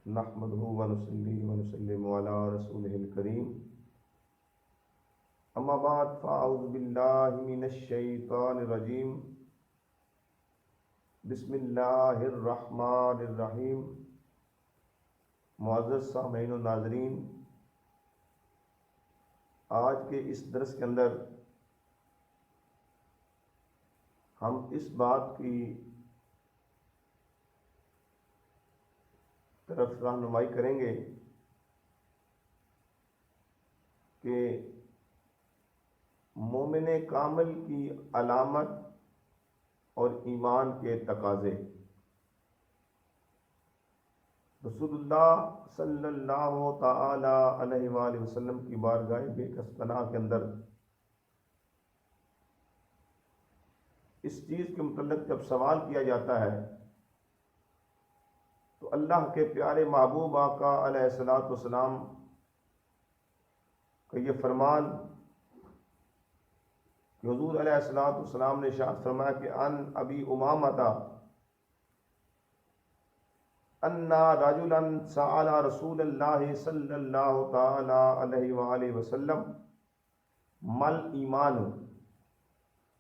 نحمده ونصلي ونسلم على رسوله الكريم اما بعد فاعوذ باللہ من الشیطان الرجیم بسم اللہ الرحمن الرحیم۔ معزز سامعین و ناظرین، آج کے اس درس کے اندر ہم اس بات کی طرف رہنمائی کریں گے کہ مومن کامل کی علامت اور ایمان کے تقاضے۔ رسول اللہ صلی اللہ تعالی علیہ وآلہ وسلم کی بارگاہ بے کس پناہ کے اندر اس چیز کے متعلق جب سوال کیا جاتا ہے تو اللہ کے پیارے محبوب آقا علیہ الصلوۃ والسلام کا یہ فرمان کہ حضور علیہ الصلوۃ والسلام نے ارشاد فرمایا کہ ان ابی امامہ ان رجلا سأل رسول اللہ صلی اللہ تعالی علیہ وآلہ وسلم مل ایمان،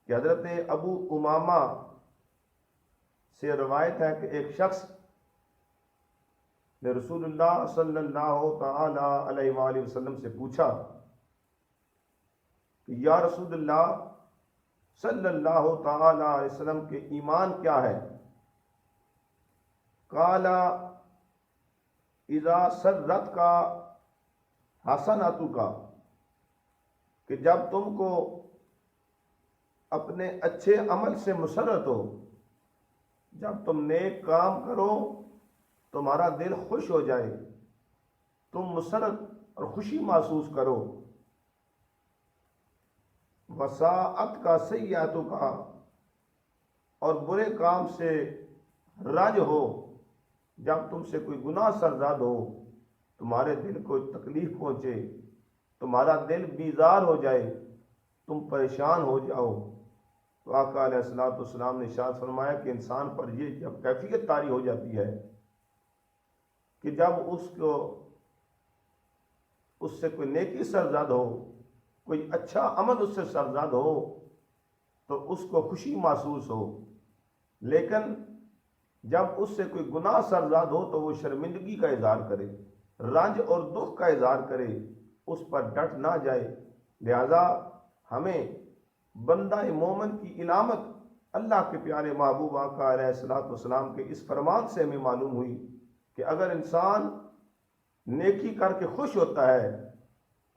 کہ حضرت ابو امامہ سے روایت ہے کہ ایک شخص نے رسول اللہ صلی اللہ تعالی علیہ وآلہ وسلم سے پوچھا کہ یا رسول اللہ صلی اللہ تعالی علیہ وسلم کے ایمان کیا ہے؟ قال اذا سرت کا حسناتک، کہ جب تم کو اپنے اچھے عمل سے مسرت ہو، جب تم نیک کام کرو تمہارا دل خوش ہو جائے، تم مسرت اور خوشی محسوس کرو۔ وساعت کا سیئاتوں کا، اور برے کام سے رنج ہو، جب تم سے کوئی گناہ سرزاد ہو، تمہارے دل کو تکلیف پہنچے، تمہارا دل بیزار ہو جائے، تم پریشان ہو جاؤ، تو آقا علیہ الصلوۃ والسلام نے ارشاد فرمایا کہ انسان پر یہ جب کیفیت طاری ہو جاتی ہے کہ جب اس سے کوئی نیکی سرزاد ہو، کوئی اچھا عمل اس سے سرزاد ہو تو اس کو خوشی محسوس ہو، لیکن جب اس سے کوئی گناہ سرزاد ہو تو وہ شرمندگی کا اظہار کرے، رنج اور دکھ کا اظہار کرے، اس پر ڈٹ نہ جائے۔ لہذا ہمیں بندہ مومن کی علامت اللہ کے پیارے محبوب آقا علیہ الصلوۃ والسلام کے اس فرمان سے ہمیں معلوم ہوئی کہ اگر انسان نیکی کر کے خوش ہوتا ہے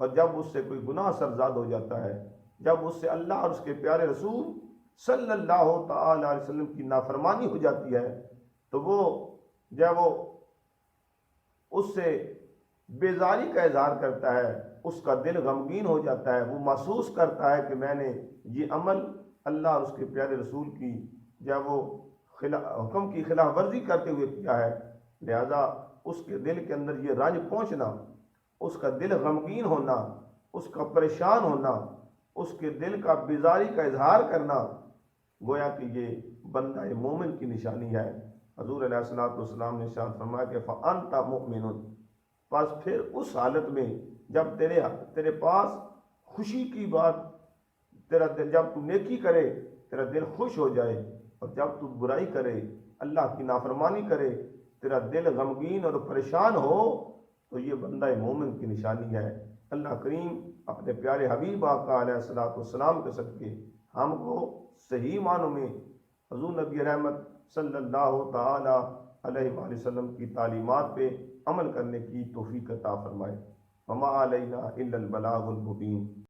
اور جب اس سے کوئی گناہ سرزاد ہو جاتا ہے، جب اس سے اللہ اور اس کے پیارے رسول صلی اللہ تعالی علیہ وسلم کی نافرمانی ہو جاتی ہے تو وہ جب وہ اس سے بیزاری کا اظہار کرتا ہے، اس کا دل غمگین ہو جاتا ہے، وہ محسوس کرتا ہے کہ میں نے یہ عمل اللہ اور اس کے پیارے رسول کی جب وہ حکم کی خلاف ورزی کرتے ہوئے کیا ہے، لہذا اس کے دل کے اندر یہ رنج پہنچنا، اس کا دل غمگین ہونا، اس کا پریشان ہونا، اس کے دل کا بیزاری کا اظہار کرنا، گویا کہ یہ بندہ مومن کی نشانی ہے۔ حضور علیہ الصلوۃ والسلام نے ارشاد فرمایا کہ فَأَنْتَ مُؤْمِنٌ، پس پھر اس حالت میں جب تیرے پاس خوشی کی بات، تیرا دل جب تو نیکی کرے تیرا دل خوش ہو جائے، اور جب تو برائی کرے، اللہ کی نافرمانی کرے، تیرا دل غمگین اور پریشان ہو، تو یہ بندہ مومن کی نشانی ہے۔ اللہ کریم اپنے پیارے حبیب آقا علیہ الصلوۃ والسلام کے صدقے ہم کو صحیح معنوں میں حضور نبی رحمت صلی اللہ تعالی علیہ وآلہ وسلم کی تعلیمات پہ عمل کرنے کی توفیق عطا فرمائے۔ وما علینا الا البلاغ المبین۔